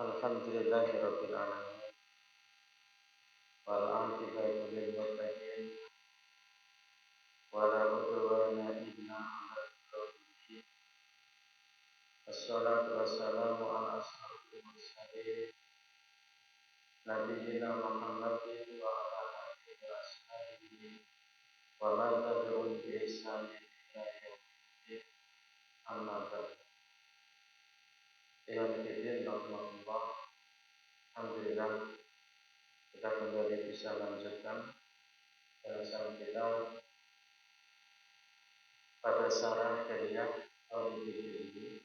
Alhamdulillahirabbil alamin. Wal 'aqibatu lil muttaqin. Wa la udwana illa 'alal zalimin. Wassalatu wassalamu ala asyrofil mursalin. Nabiyyina Muhammadin wa ala alihi wa ashabihi wa man tabi'ahum bi ihsanin ila yaumil din. Amma ba'd. Alhamdulillah kita kembali bisa lanjutkan pembahasan kita pada syarah Riyadh Shalihin ini,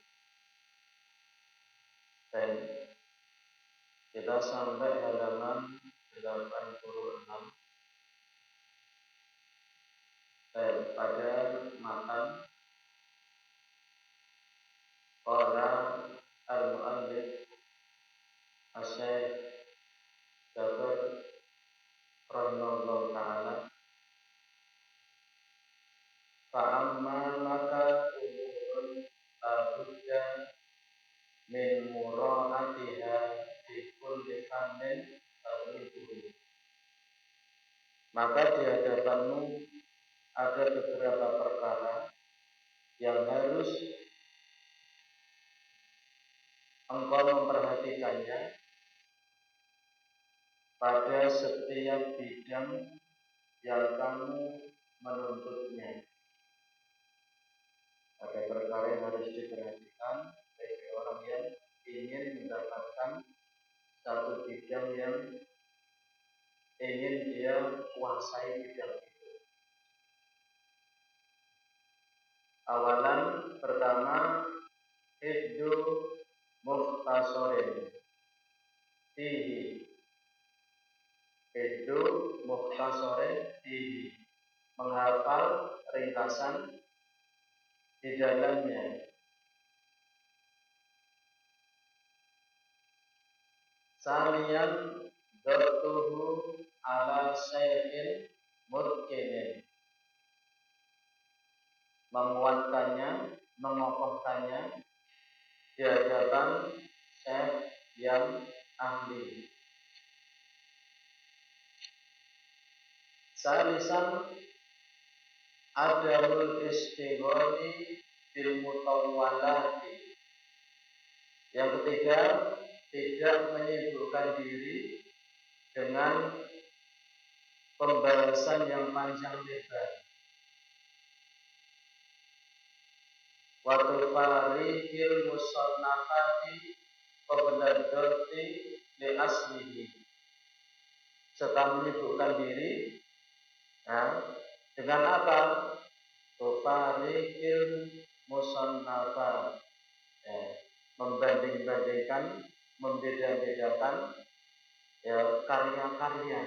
dan kita sampai halaman 86 dan pada matan qala al-mu'allif Asy-Syaikh Jabir rahimahullah ta'ala, fa'amma maka umurun labudda min mura'atiha fi kulli fannin tawriduhu. Maka di hadapanmu ada beberapa perkara yang harus engkau memperhatikannya pada setiap bidang yang kamu menuntutnya. Ada perkara yang harus diperhatikan bagi orang yang ingin mendapatkan satu bidang yang ingin dia kuasai bidang itu. Awalan pertama, hifdzu mukhtasarin fihi. Hifdzu mukhtasarin fihi, menghafal ringkasan di dalamnya. Salian dhartuhu ala syai'in murkinin, menguatkannya, mengokohkannya di hadapan syekh yang ahli. Salisan adamul istighali bil mutawwalati. Yang ketiga, tidak menyibukkan diri dengan pembahasan yang panjang lebar. Wa tufarihil musannafati qabla dzati li aslihi, serta menyibukkan diri dengan apa? Tufarihil musannafat, membanding-bandingkan, membeda-bedakan karya-karya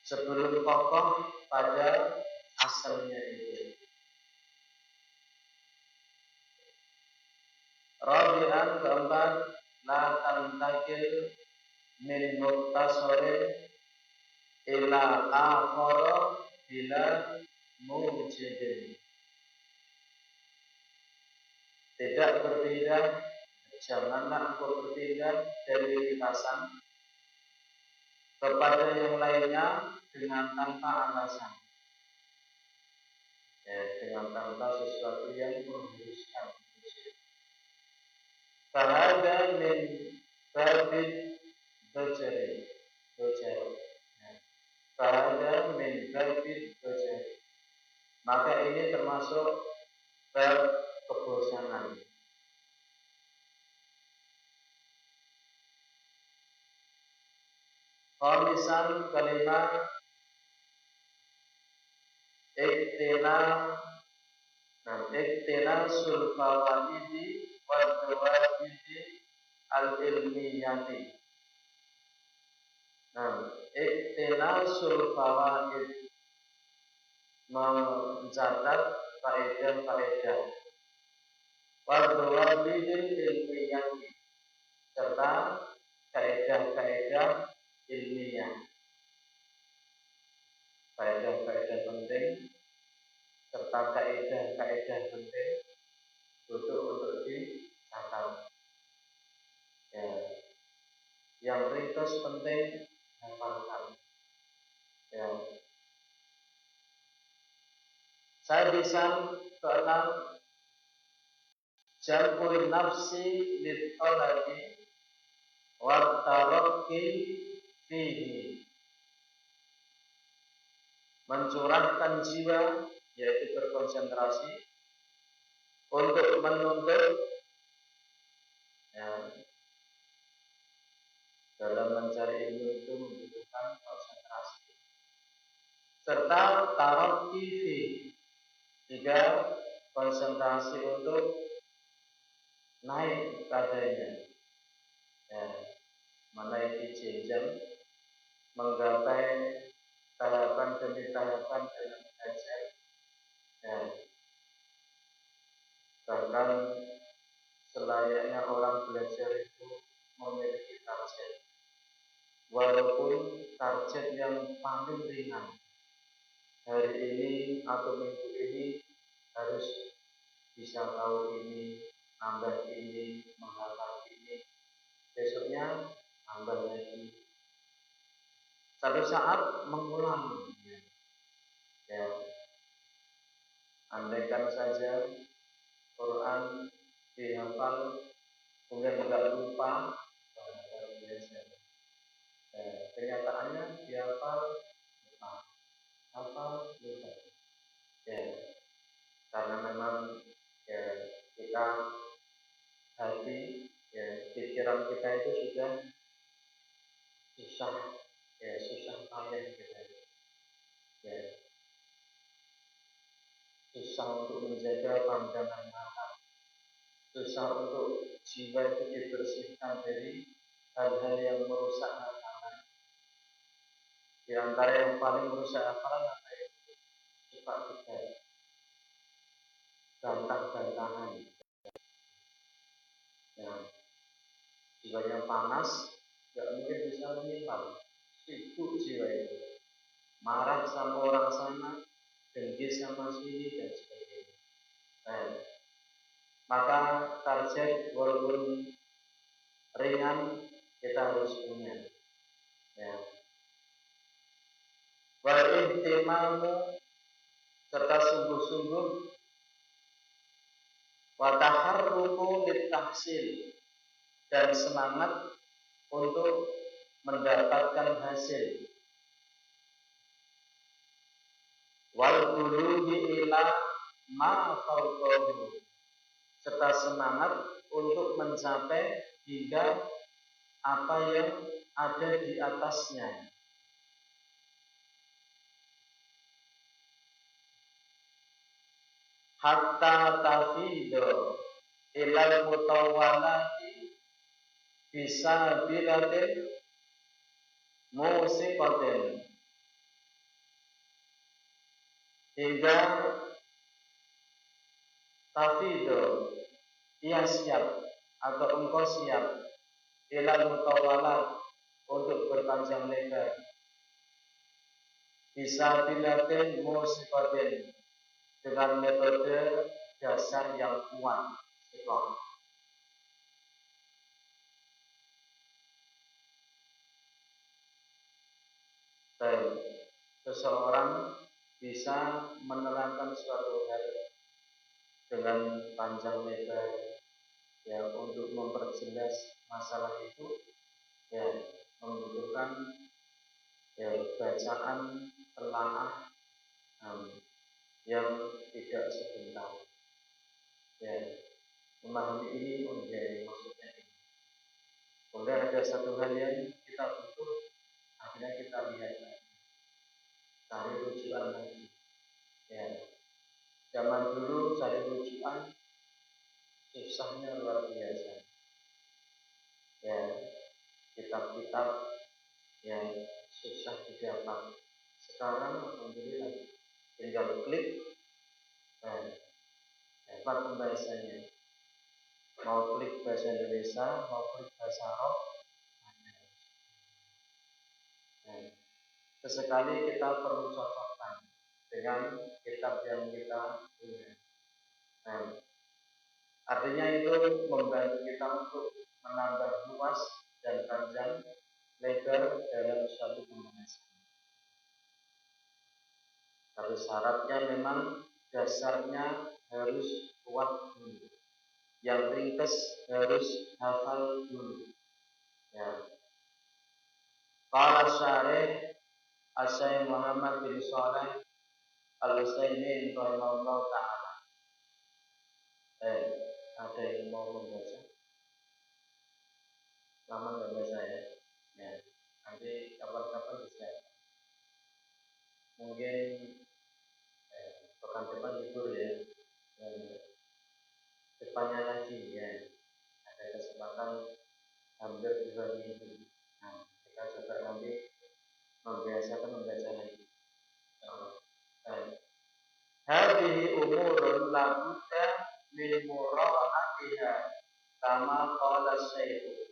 sebelum kokoh pada asalnya itu. Rabi'an, keempat, la tantakil min mukhtasarin ila akhara bila mujidin. Tidak berpindah, janganlah engkau berpindah dari ringkasan kepada yang lainnya dengan tanpa alasan, dengan tanpa sesuatu yang mengharuskan. Fahada min babid bajari, fahada min babid bajari, maka ini termasuk bab kebosanan. Khamisan, kelima, iktina sulfawaidi wa dawabidi al-ilmiyati. Iktina sulfawaid, mencatat faedah-faedah, wa dawabidi ilmiyati, serta faedah-faedah ilmiah. Faedah-faedah penting serta kaidah-kaidah penting untuk dicatat. sekaligus penting hafalkan. Ya. Saya bisa keenam, jam'ul nafsi lit-talabi wa tarakki fihi, mencurahkan jiwa, yaitu berkonsentrasi untuk menuntut, ya, dalam mencari ilmu itu membutuhkan konsentrasi serta tarakki fihi, juga konsentrasi untuk naik kadarnya, ya, menaiki jenjang, menggapai tahapan demi tahapan dalam belajar, ya, bahkan selayaknya orang belajar itu memiliki target, walaupun target yang paling ringan. Hari ini atau minggu ini harus bisa tahu ini, nambah ini, menghafal ini, besoknya tambah lagi. Satu saat mengulang, ya. Andaikan saja Quran dihafal kemudian tidak lupa, luar biasa. Kenyataannya dihafal lupa, hafal lupa. Ya, karena memang, ya, kita hati, ya, pikiran kita itu sudah susah, ya, susah payah kita, ya, susah untuk menjaga pandangan mata, susah untuk jiwa itu dibersihkan dari hal-hal yang merusak hafalan. Di antara yang paling merusak hafalan apa itu? Suka debat, bantah-bantahan. Nah, jiwanya panas, nggak mungkin bisa menyimpang. Sibuk jiwa itu, marah sama orang sana, dengki sama sini, dan sebagainya. Nah, maka target walaupun ringan kita harus punya, ya. Wal ihtimamu, serta sungguh-sungguh, wa taharruku litahsil, dan semangat untuk mendapatkan hasil, wal bulughi ila ma fawqahu, serta semangat untuk mencapai hingga apa yang ada di atasnya. Hatta tafido ilal mutawalati bisa bilatin musiqatin, hingga tafido, ia siap atau engkau siap, ilal mutawalat, untuk berpanjang lebar, bisa bilatin musiqatin, dengan metode dasar yang kuat, istiqomah. Baik, seseorang bisa menerangkan suatu hal dengan panjang lebar, ya, untuk memperjelas masalah itu, ya, membutuhkan, ya, bacaan telaah, yang tidak sebentar, ya, memahami ini, oh ya, maksudnya ini. Kemudian ada satu hal yang kita butuh, akhirnya kita lihat lagi, cari rujukan lagi, ya. Zaman dulu cari rujukan susahnya luar biasa, ya, kitab-kitab yang susah didapat. Sekarang alhamdulillah tinggal klik, dapat pembahasannya. Mau klik bahasa Indonesia, mau klik bahasa Arab, sesekali kita perlu cocokkan dengan kitab yang kita punya. Artinya itu membantu kita untuk menambah luas dan panjang lebar dalam suatu pembahasan. Tapi syaratnya memang dasarnya harus kuat dulu. Yang ringkas harus hafal dulu. Ya. Qala syarih Asy-Syaikh Muhammad bin Shalih Al-Utsaimin rahimahullah ta'ala. Ada yang mau membaca? Lama nggak baca ya? Ya. Nanti kapan-kapan bisa. Mungkin pekan depan libur ya. Depannya lagi ya. Ada kesempatan hampir 2 minggu. Nah, kita coba nanti membiasakan membaca lagi. Hadhihi umurun la budda min mura'atiha kama qala Syekh.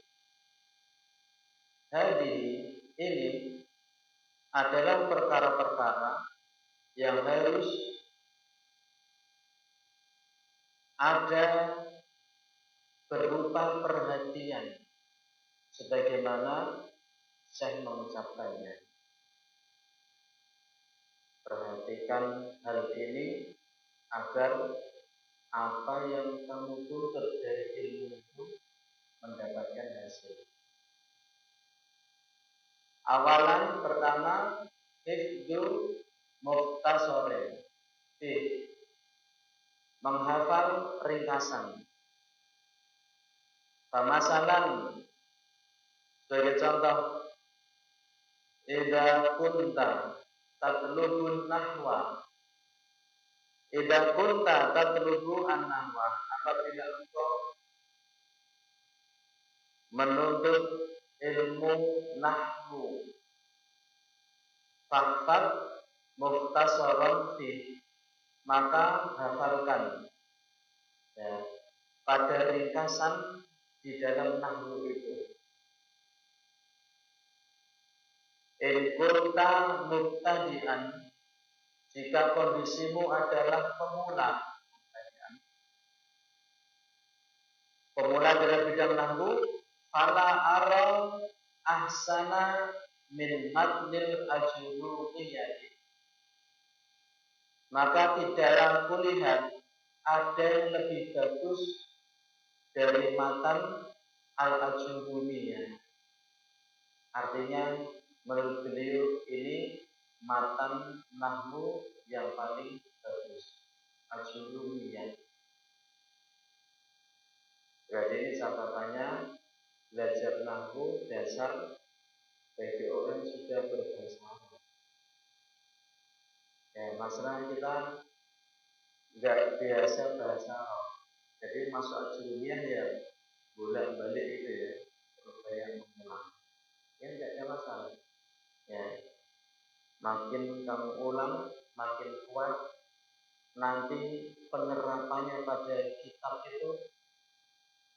Hadhihi ini adalah perkara-perkara yang harus ada berupa perhatian sebagaimana Syekh mengucapkannya. Perhatikan hal ini agar apa yang kamu tuntut dari ilmu itu mendapatkan hasil. Awalan pertama, hifdzu mukhtasarin. Menghafal ringkasan. Pemasalan sebagai contoh, idza kunta tatlubun nahwa. Idza kunta tatlubu an-nahwa, apabila engkau menuntut ilmu nahwu, faqat mukhtasaran fi, maka hafalkan ya, pada ringkasan di dalam nahwu itu. In kunta mubtadi'an, jika kondisimu adalah pemula dalam bidang nahwu, fala ara ahsana min matnil ajurumiyati, maka tidaklah kulihat ada yang lebih bagus dari matan al-ajurumiyah. Artinya menurut beliau ini matan nahwu yang paling bagus, ajurumiyah. Berarti ini catatannya, belajar nahwu dasar bagi orang yang sudah berbahasa Arab. Ya, masalah kita nggak biasa bahasa Arab, jadi masuk ajurumiyah ya bolak-balik itu ya, berupaya mengulang. Ya nggak ada masalah. Ya, makin kamu ulang, makin kuat. Nanti penerapannya pada kitab itu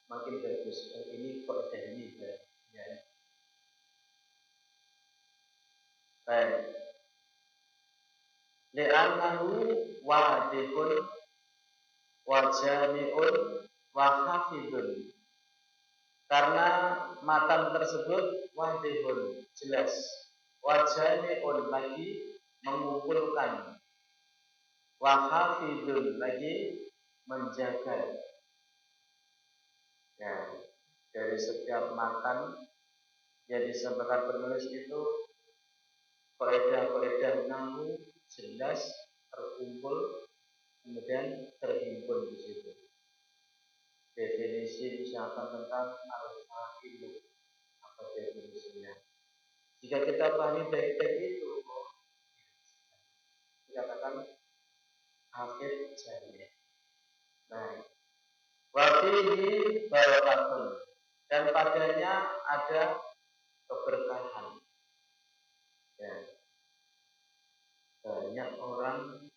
makin bagus. Ini kaidah ini ya. Baik. Li'annahu wadihun wa jami'un wa hafidun. Karena matan tersebut wadihun, jelas. Wa jami'un, lagi mengumpulkan. Wa hafidun, lagi menjaga. Ya, dari setiap matan yang disampaikan penulis itu kaidah-kaidah nahwu jelas terkumpul, kemudian terhimpun di situ. Definisi misalkan tentang al-fa'ilu, apa definisinya? Jika kita pahami baik-baik itu, dikatakan hafid jami'. Nah, wa fihi barakatun, dan padanya ada keberkahan. Ya. Banyak orang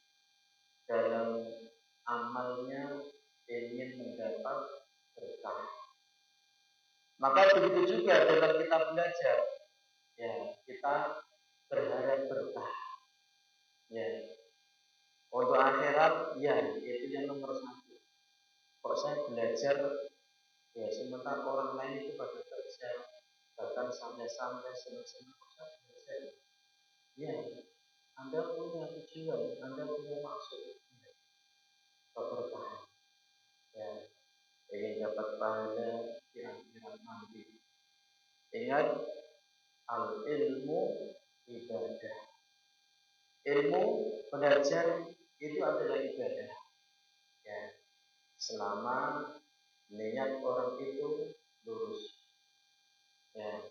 dalam amalnya ingin mendapat berkah. Maka begitu juga dalam kita belajar, ya kita berharap berkah. Ya, untuk akhirat, ya itu yang nomor 1. Kok saya belajar, ya sementara orang lain itu pada kerja, bahkan sampai-sampai senang-senang belajar. Ya, Anda punya tujuan, Anda punya maksud, keberkahan. Ya, ingin dapat pahala di akhirat nanti. Ingat, al ilmu ibadah. Ilmu belajar itu adalah ibadah. Ya, selama niat orang itu lurus. Ya,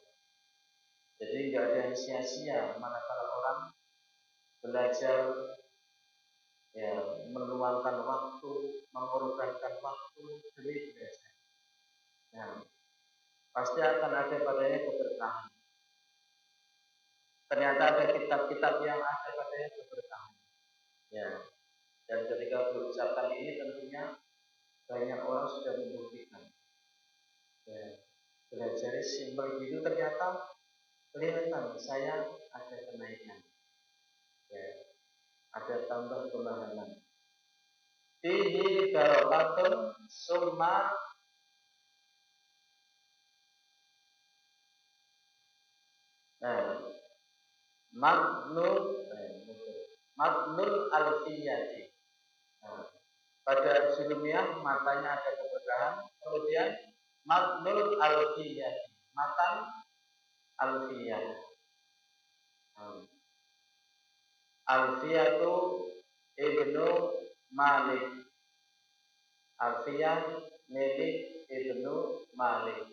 jadi nggak ada yang sia-sia manakala orang belajar, ya, meluangkan waktu, mengorbankan waktu demi belajar. Nah, pasti akan ada padanya keberkahan. Ternyata ada kitab-kitab yang ada padanya keberkahan. Ya, dan ketika berucapkan ini tentunya banyak orang sudah membuktikan. Ya, belajar simpel gitu ternyata kelihatan saya ada kenaikan. Ya, ada tambah pemahaman. Fihi barokatun summa Matnul alfiyati. Pada sebelumnya matanya ada keberkahan, kemudian matnul alfiyati, matan alfiyah. Alfiyatu ibnu Malik. Alfiyah milik ibnu Malik.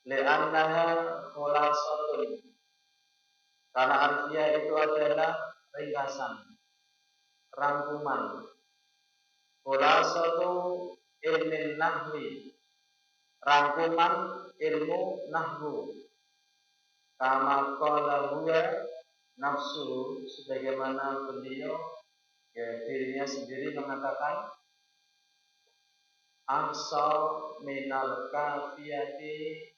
Li'annaha khulasatun. Karena alfiyah itu adalah ringkasan, rangkuman. Khulasatu ilmin nahwi, rangkuman ilmu nahwu. Kama qala huwa nafsu, sebagaimana beliau, ya, dirinya sendiri mengatakan, ahsa minal kafiyati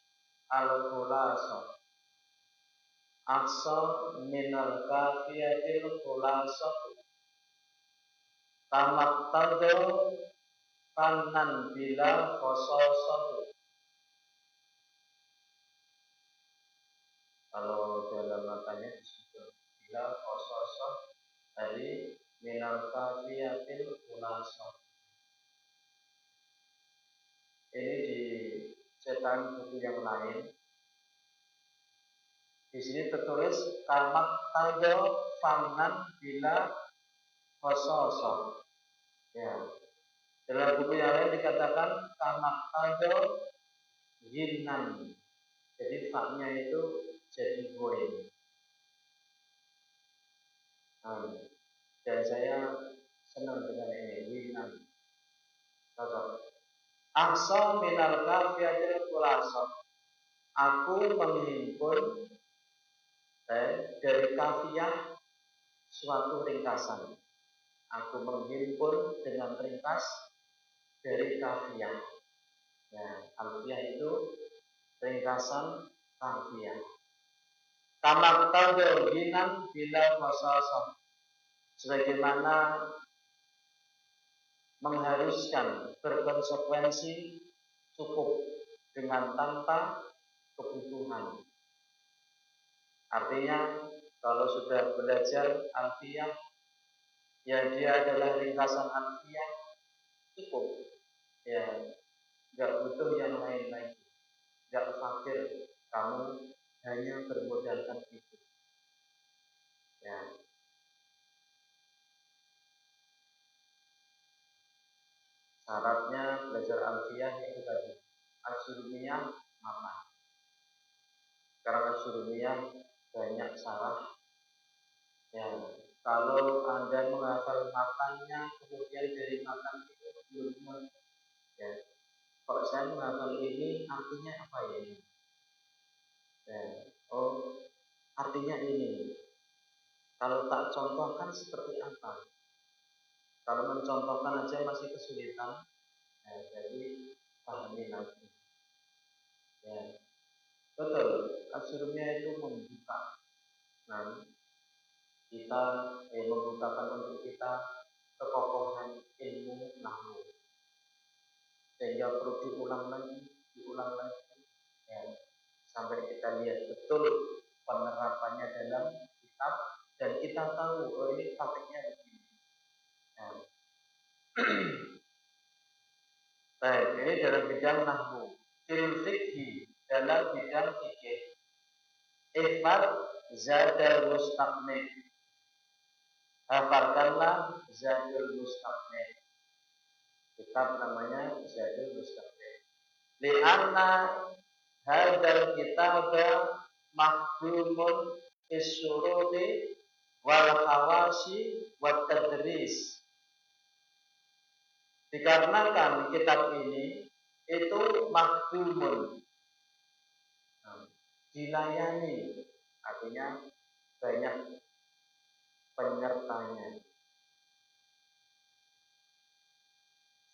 al-khulasa. Ahsa minal kafiyati al-khulasa. Tamat tado kanan bila khososatu. Kalau dalam matanya disebut bila khososat dari minal kafiyatil khulasa. Ini dicetak buku yang lain. Di sini tertulis tamat tado kanan bila khososat. Ya. Dalam buku yang lain dikatakan tamat tado ginan. Jadi faknya itu jadi boy. Dan saya senang dengan ini, ginan. Aksa minal kafiyatil khulasa. Aku menghimpun dari kafiyah suatu ringkasan. Aku menghimpun dengan ringkas dari kafiyah. Ya, alfiyah itu ringkasan kafiyah. Tamat tado ginan bila khososah. Sebagaimana mengharuskan berkonsekuensi cukup dengan tanpa kebutuhan. Artinya kalau sudah belajar alfiyah, ya dia adalah ringkasan alfiyah, cukup. Ya, nggak butuh yang lain lagi, nggak fakir. Kamu hanya bermodalkan itu. Ya. Syaratnya belajar alfiyah itu tadi, asyurumiyah mata. Karena asyurumiyah banyak salah. Ya, kalau Anda menghafal matanya kemudian dari matan itu belum, ya, kalau saya menghafal ini artinya apa ya ini? Ya, oh, artinya ini. Kalau tak contohkan seperti apa? Kalau mencontohkan aja masih kesulitan, ya, jadi pahami lagi. Ya, betul. Asyurumiyah itu membuka. Nah, kita membukakan untuk kita kekokohan ilmu nahwu. sehingga perlu diulang lagi ya, sampai kita lihat betul penerapannya dalam kitab dan kita tahu oh ini praktiknya begini. Nah. Baik, ini dalam bidang nahwu. Fil fikhi, dalam bidang fikih. Ihfad Zadul Mustaqni. Hafalkanlah Zadul Mustaqni. Kitab namanya Zadul Mustaqni. Li'anna hadzal kitaba mahdumun isyuruti wal hawasi wat tadris. Dikarenakan kitab ini itu mahdumun, dilayani, artinya banyak penyertanya.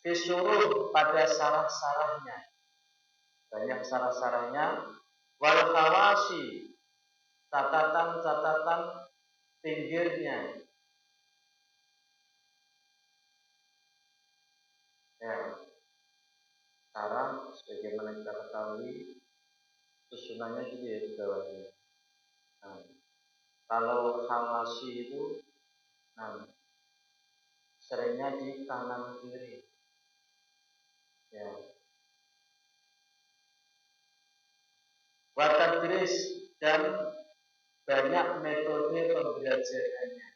Disuruh pada sarah-sarahnya, banyak sarah-sarahnya. Wal hawasi, catatan-catatan pinggirnya. Ya, sarah sebagaimana kita ketahui susunannya gitu ya di bawahnya. Nah, kalau hawasi itu seringnya di kanan kiri. Ya. Watadris dan banyak metode pembelajarannya.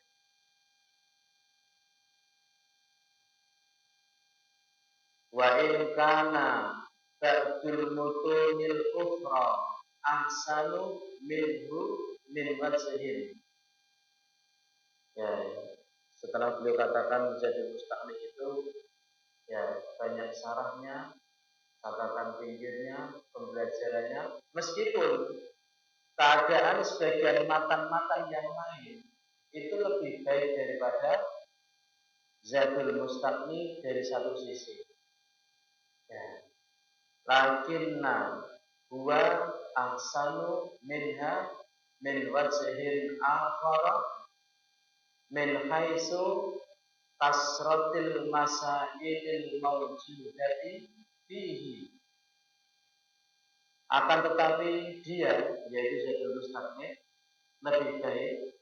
Wa in kana ba'dul mutunil ukhra ahsanu minhu min wajhin. Ya, setelah beliau katakan menjadi mustaqni itu ya banyak sarahnya, catatan pinggirnya, pembelajarannya, meskipun keadaan sebagian matan-matan yang lain itu lebih baik daripada Zadul Mustaqni dari satu sisi. Ya. Lakinna huwa ahsanu minha min wajhin akhara min haitsu kasratil masailil mawjudati fihi. Akan tetapi dia, yaitu Zadul Mustaqni, lebih baik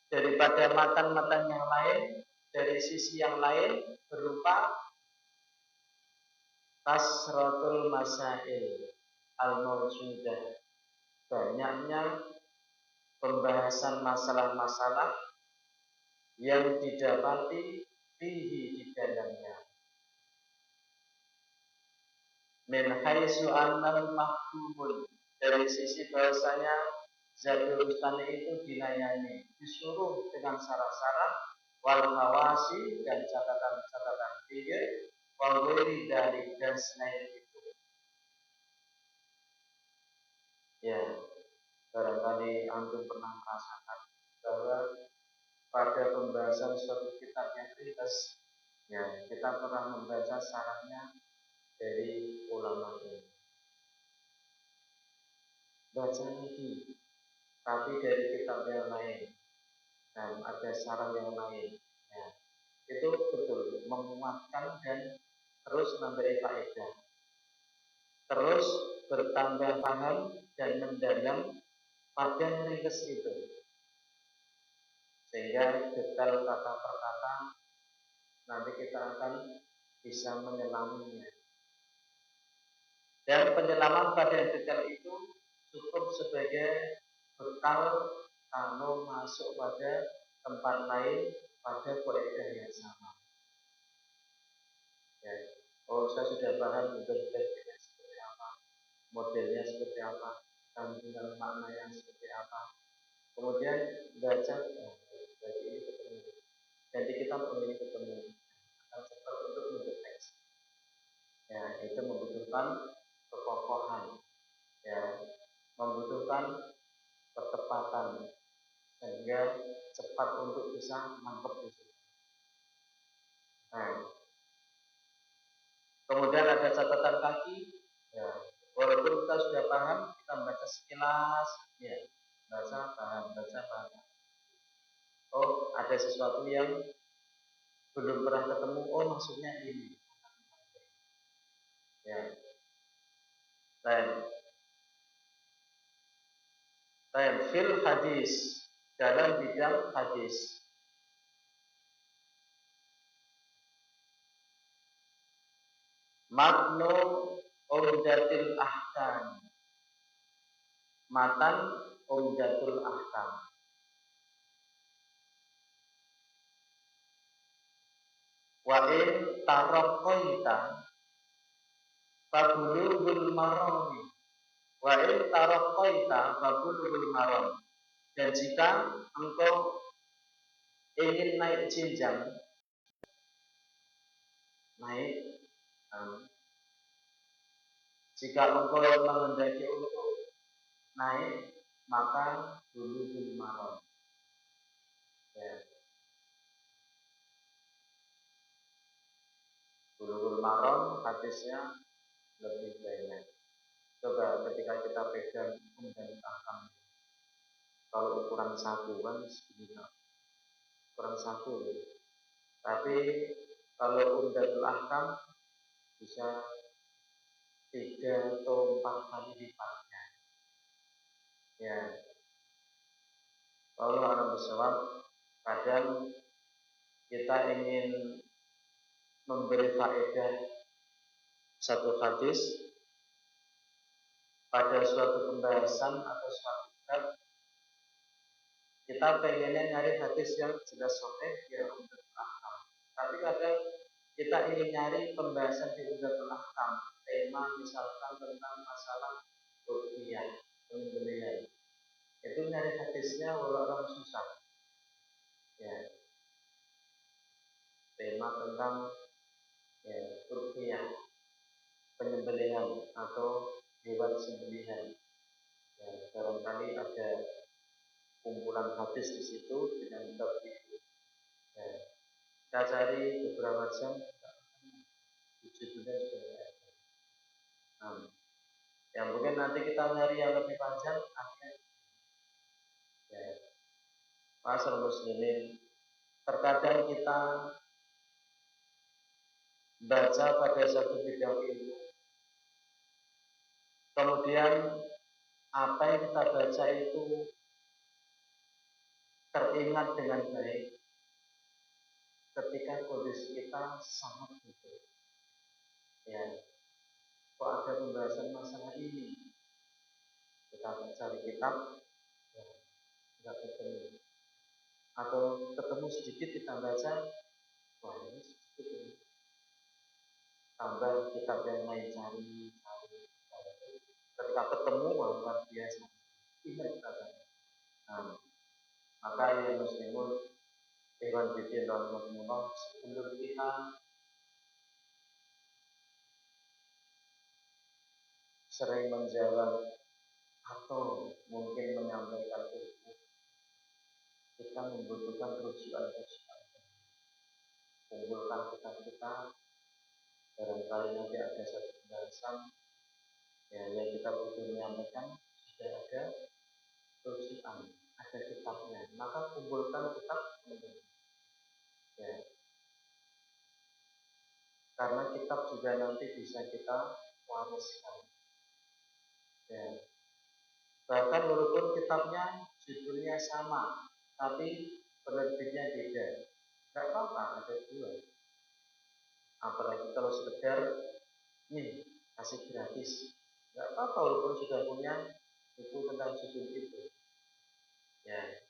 daripada matan-matan yang lain dari sisi yang lain berupa kasratul masail al-mawjudah, banyaknya pembahasan masalah-masalah yang didapati fihi di dalamnya. Min haitsu annal mahdumun, dari sisi bahasanya Zadul Mustaqni itu dilayani, disuruh dengan sarah-sarah wal hawasi dan catatan-catatan pinggir wal ghairi dari dan selain itu. Ya, barangkali antum pernah merasakan bahwa pada pembahasan suatu kitab yang ringkas, ya kita pernah membaca sarahnya dari ulama ini. Baca lagi, tapi dari kitab yang lain dan ada sarah yang lain. Ya, itu betul menguatkan dan terus memberi faedah, terus bertambah paham dan mendalam pada ringkas itu, sehingga detail kata per kata nanti kita akan bisa menyelaminya. Dan penyelaman pada detail itu cukup sebagai bekal kalau masuk pada tempat lain pada kaidah yang sama. Ya. Oh, saya sudah paham detail-detailnya seperti apa, modelnya seperti apa, kandungan makna yang seperti apa. Kemudian baca, berarti ini ketemu. Jadi kita ini ketemu. Akan cepat untuk mendeteksi. Ya, itu membutuhkan kekokohan, ya, membutuhkan ketepatan sehingga cepat untuk bisa nangkep itu. Nah, kemudian ada catatan kaki, ya, walaupun kita sudah paham, kita membaca sekilas, ya, baca paham. Oh, ada sesuatu yang belum pernah ketemu, oh maksudnya ini. Ya, lain. Fil hadis, dalam bidang hadis. Matnu Umdatul Ahkam. Matan Umdatul Ahkam. Wa in taraqaita fabulughul marami. Wa in taraqaita fabulughul marami. Dan jika engkau ingin naik jenjang, naik, jika engkau menghendaki untuk naik, maka bulughul maram. Ya. Bulughul maram hadisnya lebih banyak. Coba ketika kita pegang Umdatul Ahkam, kalau ukuran satu kan segini, ukuran satu. Tapi kalau Umdatul Ahkam bisa 3 atau 4 kali lipatnya. Ya, kalau alam bersawab, kadang kita ingin memberi faedah satu hadis pada suatu pembahasan atau suatu bab, kita pengennya nyari hadis yang jelas sahih ya Umdatul Ahkam. Tapi kadang kita ingin nyari pembahasan di Umdatul Ahkam, tema misalkan tentang masalah ruqyah, penyembelihan. Itu nyari hadisnya orang susah. Ya. Tema tentang ya, ruqyah, penyembelihan atau hewan sembelihan. Ya, barangkali ada kumpulan hadis di situ dengan bab itu. Ya, kita cari beberapa jam, judulnya sudah ada. Yang mungkin nanti kita nyari yang lebih panjang, akhirnya ya, Masyaallah muslimin, terkadang kita baca pada satu bidang ilmu, kemudian apa yang kita baca itu teringat dengan baik ketika kondisi kita sangat butuh. Ya, kok ada pembahasan masalah ini, kita cari kitab, ya, nggak ketemu, atau ketemu sedikit kita baca, wah ini sedikit ini, tambah kitab yang lain cari. Ketika ketemu luar biasa, ingat kata. Maka yang muslimun, Iwan Bidin rahimahullah, sebelum kita sering menjawab atau mungkin menyampaikan ilmu, kita membutuhkan rujukan. Kumpulkan kita, barangkali nanti ada satu pembahasan ya, yang kita butuh menyampaikan, sudah ada rujukan, ada kitabnya, maka kumpulkan kitab ya. Karena kitab juga nanti bisa kita wariskan ya. Bahkan walaupun kitabnya judulnya sama, tapi penerbitnya beda, nggak apa-apa, ada dua. Apalagi kalau sekedar nih kasih gratis, nggak apa-apa walaupun sudah punya buku tentang judul itu. Ya,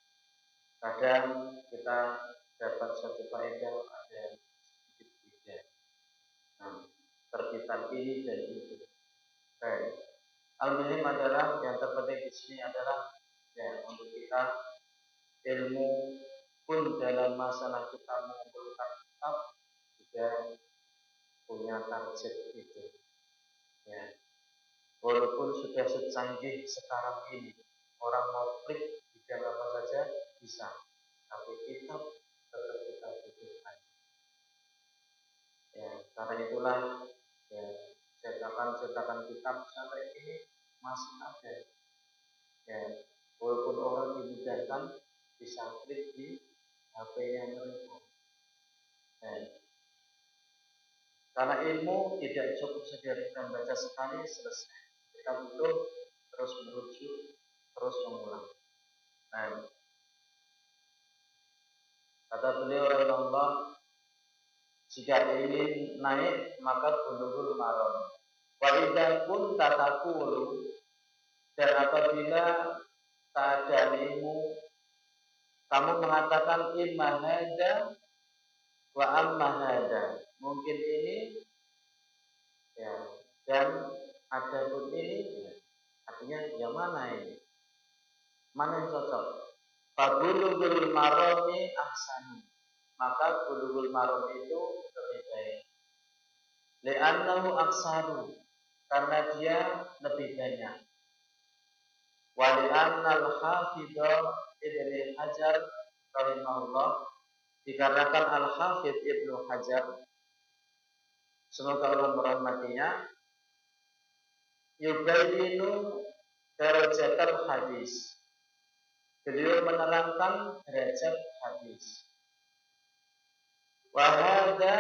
kadang kita dapat satu faedah ada sedikit beda. Nah, terbitan ini dan itu. Baik. Al-muhim adalah yang terpenting di sini adalah ya untuk kita ilmu pun dalam masalah kita mengumpulkan kitab juga punya target itu. Ya. Walaupun sudah secanggih sekarang ini, orang mau klik bidang apa saja bisa, tapi kitab tetap kita butuhkan. Ya, karena itulah ya, cetakan kitab sampai ini masih ada. Ya, walaupun orang dimudahkan bisa klik di HP yang mereka. Ya. Karena ilmu tidak cukup saja kita baca sekali selesai. Kita butuh terus merujuk, terus mengulang. Nah, kata beliau rahimahullah, jika ingin naik maka bulughul maram. Wa idza kunta taqulu, dan apabila keadaan ilmu kamu mengatakan imma hada wa amma hada, mungkin ini ya, dan ada pun ini ya. Artinya yang mana ini? Mana yang cocok? Fabulughul marami ahsanu, maka bulughul maram itu lebih baik. Li'annahu aksaru, karena dia lebih banyak. Wa li'annal hafidha Ibnu Hajar rahimahullah, dikarenakan Al-Hafidh Ibnu Hajar, semoga Allah merahmatinya, yubayyinu darajatul hadis, beliau menerangkan derajat hadis. Wa hadza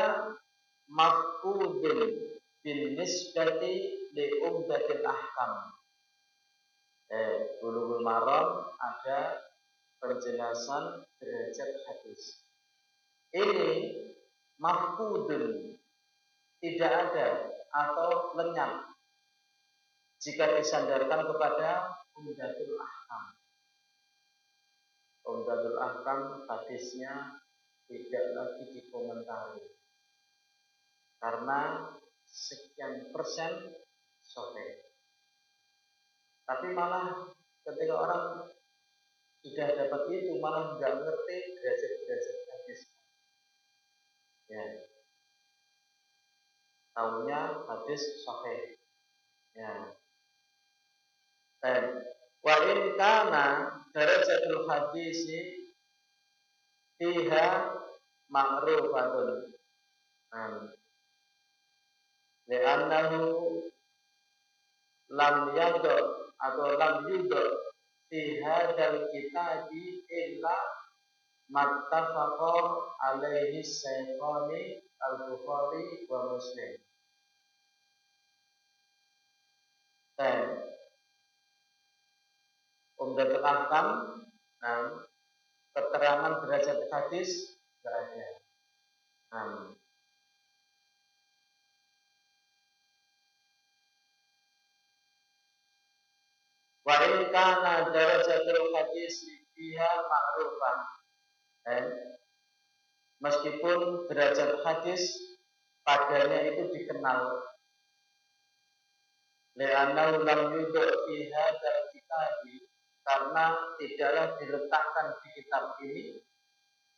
mafqudun bin nisbati li umdatil ahkam. Bulughul maram ada penjelasan derajat hadis. Ini mafqudun, tidak ada atau lenyap jika disandarkan kepada umdatul ahkam. Umdatul ahkam hadisnya tidak lagi dikomentari karena sekian persen sahih. Tapi malah ketika orang sudah dapat itu malah nggak ngerti derajat-derajat hadis. Ya, tahunya hadis sahih. Ya. Dan wa in kana darajatul hadisi fiha ma'rufatun. Li'annahu lam yadha atau lam yudha fi hadzal kitabi illa mattafaqa alaihi saykhani al-Bukhari wa Muslim. Dan Umdatul Ahkam, keterangan derajat hadis tidak ada. Wa in kana darajatul hadis fiha ma'rufan, dan meskipun derajat hadis padanya itu dikenal, li'annahu lam yudha fi hadzal kitabi, karena tidaklah diletakkan di kitab ini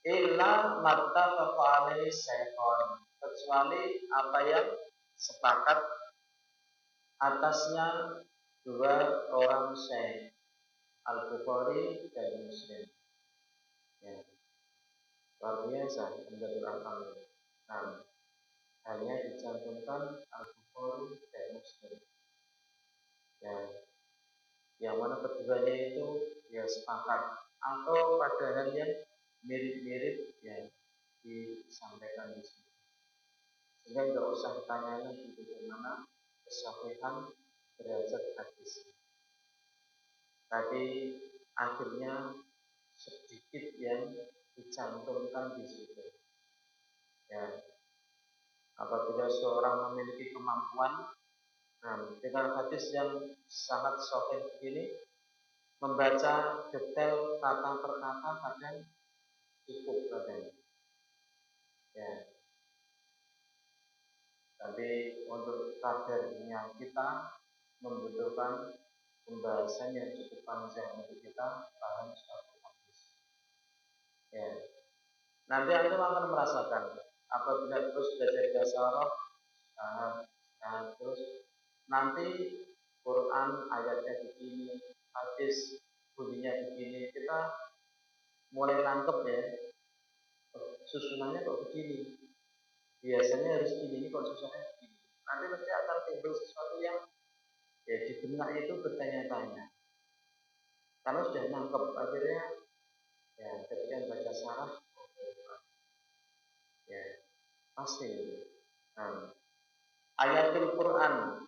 illa mattafaqa alaihi syaikhon, kecuali apa yang sepakat atasnya dua orang syekh, Al-Bukhari dan Muslim. Ya. Luar biasa Umdatul Ahkam. Hanya dicantumkan Al-Bukhari dan Muslim. Ya. Yang mana keduanya itu ya sepakat atau pada hal yang mirip-mirip ya disampaikan di sini. Sehingga tidak usah ditanya lagi bagaimana kesahihan derajat hadis. Tapi akhirnya sedikit yang dicantumkan di situ. Ya. Apabila seorang memiliki kemampuan dengan hadis yang sangat sahih begini, membaca detail kata per kata kadang cukup kadang. Ya. Tapi untuk kadarnya kita membutuhkan pembahasan yang cukup panjang untuk kita paham suatu hadis. Ya. Nanti Anda akan merasakan apabila terus belajar bahasa Arab, terus nanti Quran ayatnya begini, hadis bunyinya begini, kita mulai nangkep ya, susunannya kok begini, biasanya harus begini, kok susunannya begini. Nanti pasti akan timbul sesuatu yang ya di benak itu bertanya-tanya, karena sudah nangkep akhirnya ya ketika baca syarah ya pasti ayatul Quran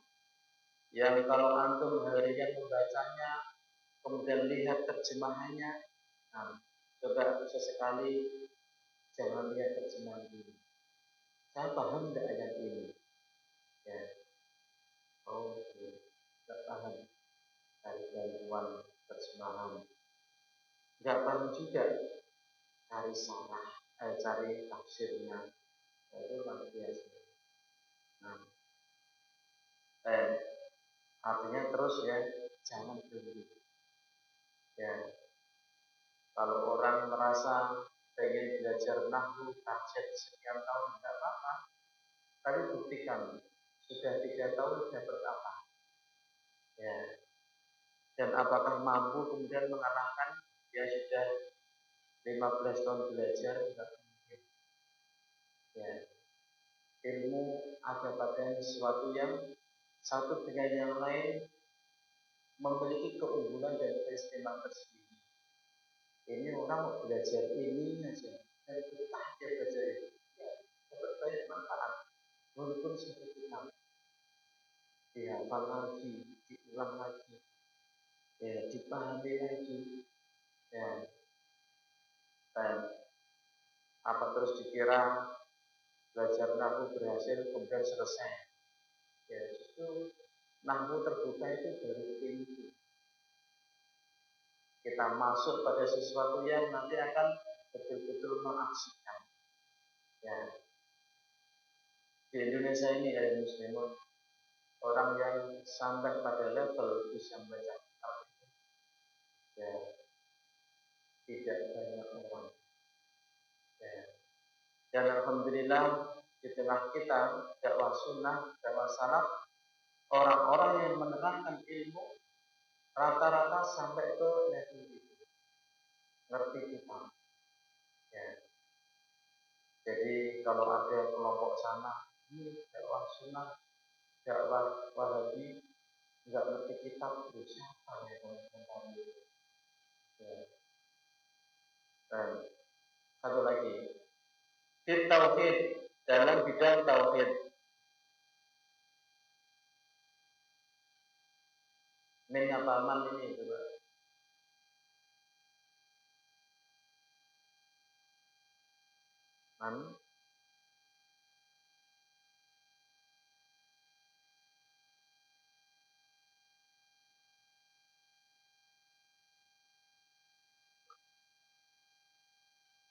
yang kalau antum harian membacanya, kemudian lihat terjemahannya, nah, coba sesekali jangan lihat terjemahan ini. Saya paham tidak ayat ini? Ya, oh, tidak paham. Cari bantuan terjemahan. Tidak paham juga, cari sarah, cari tafsirnya. Itu luar biasa. Nah, artinya terus ya, jangan berhenti. Ya, kalau orang merasa pengen belajar nahwu target sekian tahun tidak apa-apa, tapi buktikan sudah 3 tahun sudah berapa? Ya, dan apakah mampu kemudian mengalahkan dia sudah 15 tahun belajar? Tidak mungkin. Ya, ilmu ada pada sesuatu yang satu dengan yang lain memiliki keunggulan dan keistimewaan tersendiri. Ini orang belajar ini aja, dan betah dia belajar ini. Ya, dapat banyak manfaat. Walaupun satu kitab, dihafal lagi, diulang lagi, ya, dipahami lagi, ya, dan apa terus dikira belajar nahwu berhasil kemudian selesai. Ya, justru nahwu terbuka itu baru pintu. Kita masuk pada sesuatu yang nanti akan betul-betul mengaksikan. Ya, di Indonesia ini ya muslimun, orang yang sampai pada level bisa membaca kitab, ya, tidak banyak orang. Ya. Dan alhamdulillah di tengah kita dakwah sunnah, dakwah salaf, orang-orang yang menerangkan ilmu rata-rata sampai ke level itu, ngerti kita. Ya. Jadi kalau ada kelompok sana, ini dakwah sunnah, dakwah wahabi, nggak ngerti kitab, itu siapa ya teman-teman itu? Ya. Dan satu lagi, fit tauhid, dalam bidang tauhid, min apa man ini coba. Man,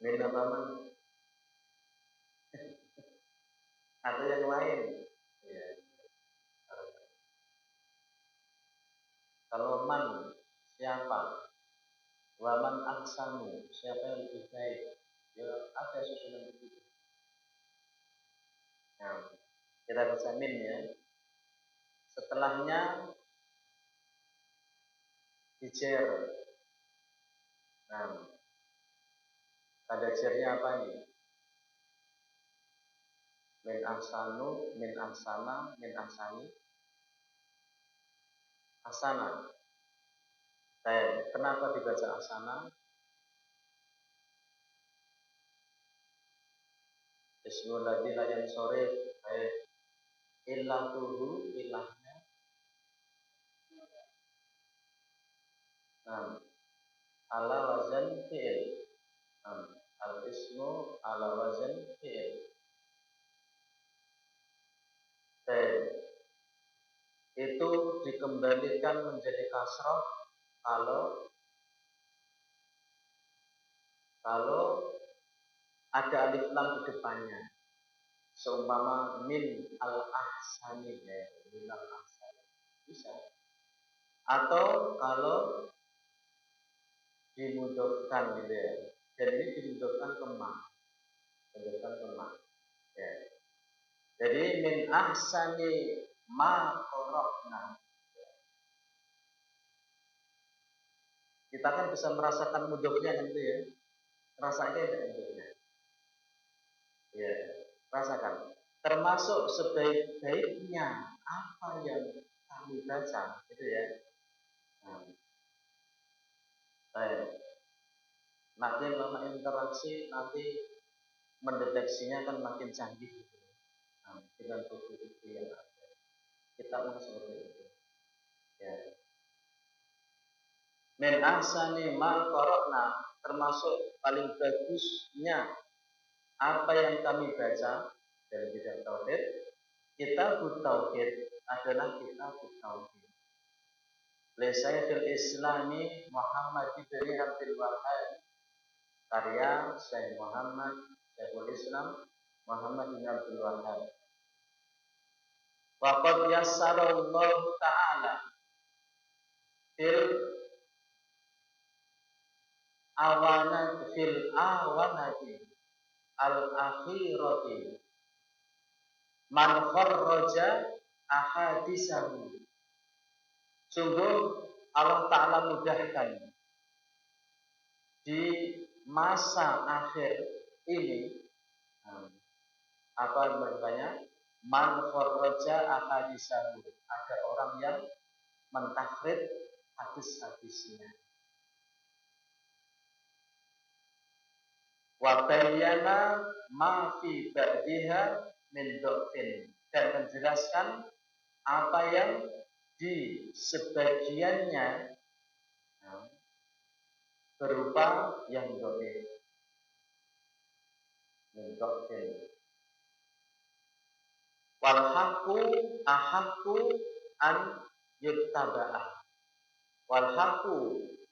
min apa man, atau yang lain. Ya. Kalau man, siapa? Waman aksanu, siapa yang lebih baik? Ya, ada susunan begitu. Nah, kita baca min ya. Setelahnya dijer. Nah, tanda jernya apa ini? Min ahsanu, min ahsana, min ahsani, asana. Kenapa dibaca asana? Ismul ladzi la yansorif. Illatuhu, ilahnya. Nah, ala wazan fi'il. Al ismu ala wazan fi'il. Itu dikembalikan menjadi kasroh kalau ada alif lam di depannya. Seumpama min al ahsani, ya, min al ahsani bisa. Atau kalau dimudahkan gitu ya. Dan ini dimudahkan kemah. Dimudahkan kemah. Ya. Jadi min ahsani ma qara'na. Kita kan bisa merasakan mudahnya kan itu ya. Rasanya tidak mudahnya. Ya, rasakan. Termasuk sebaik-baiknya apa yang kami baca, gitu ya. Nah, makin lama interaksi nanti mendeteksinya kan makin canggih gitu. Nah, dengan bukti-bukti yang ada. Kita mau seperti itu. Ya. Min ahsani ma qara'na, termasuk paling bagusnya apa yang kami baca dari bidang tauhid. Kitabut tauhid adalah kitabut tauhid. Lisaidul Islami Muhammad bin Abdul Wahhab, karya Syekh Muhammad Syekhul Islam Muhammad bin Abdul Wahhab. Wa qad yassarallahu ta'ala fil awanati al-akhirati man kharraja ahadisahu. Sungguh Allah Ta'ala mudahkan di masa akhir ini apa maknanya, man kharraja ahadisahu, ada orang yang mentahrid hadis-hadisnya. Wa bayyana ma fi ba'diha min dhafin, dan menjelaskan apa yang di sebagiannya berupa yang dhaif, min dhafin. Wal haqqu ahaqqu an yuttaba'ah. Wal haqqu,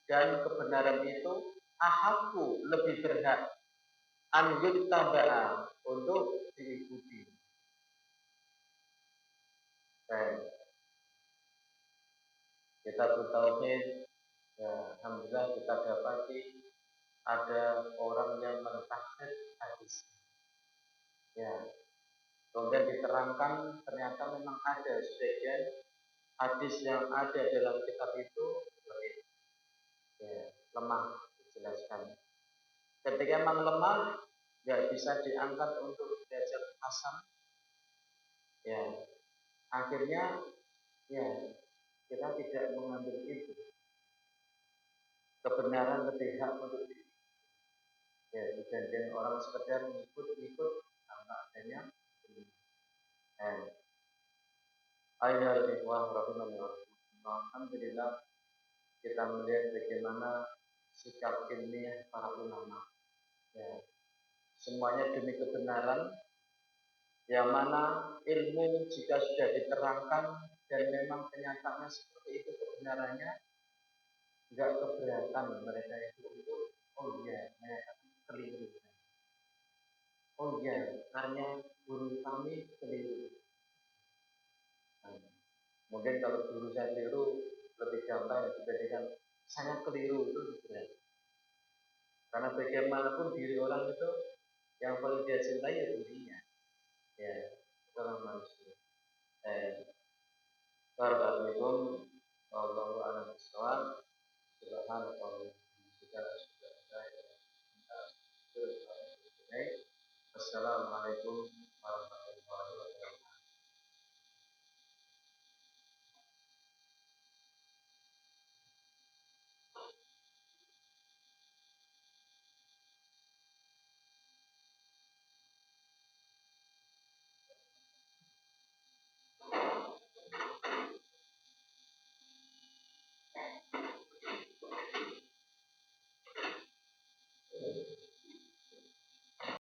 dan kebenaran itu ahaqqu, lebih berhak, an yuttaba'a, untuk diikuti. Kita bertauhid, ya, alhamdulillah kita dapati ada orang yang mentahrid hadis. Ya, kemudian diterangkan ternyata memang ada sebagian hadis yang ada dalam kitab itu lebih, ya, lemah, dijelaskan. Ketika memang lemah, nggak bisa diangkat untuk derajat hasan, ya, akhirnya, ya, kita tidak mengambil itu. Kebenaran lebih hak untuk diri. Ya, dibanding orang sekedar ikut tanpa adanya ini. Ayolah ikhwah rahimahullah. Alhamdulillah kita melihat bagaimana sikap ilmiah para ulama. Ya, semuanya demi kebenaran, yang mana ilmu jika sudah diterangkan dan memang kenyataannya seperti itu kebenarannya, enggak keberatan mereka itu untuk, oh iya, menyatakan keliru. Oh iya, karena guru kami keliru. Mungkin kalau guru saya keliru lebih gampang dibandingkan saya keliru, itu berat. Karena bagaimanapun diri orang itu yang paling dia cintai ya dirinya. Ya, orang manusia. Assalamualaikum warahmatullahi wabarakatuh. Subhanallah. Assalamualaikum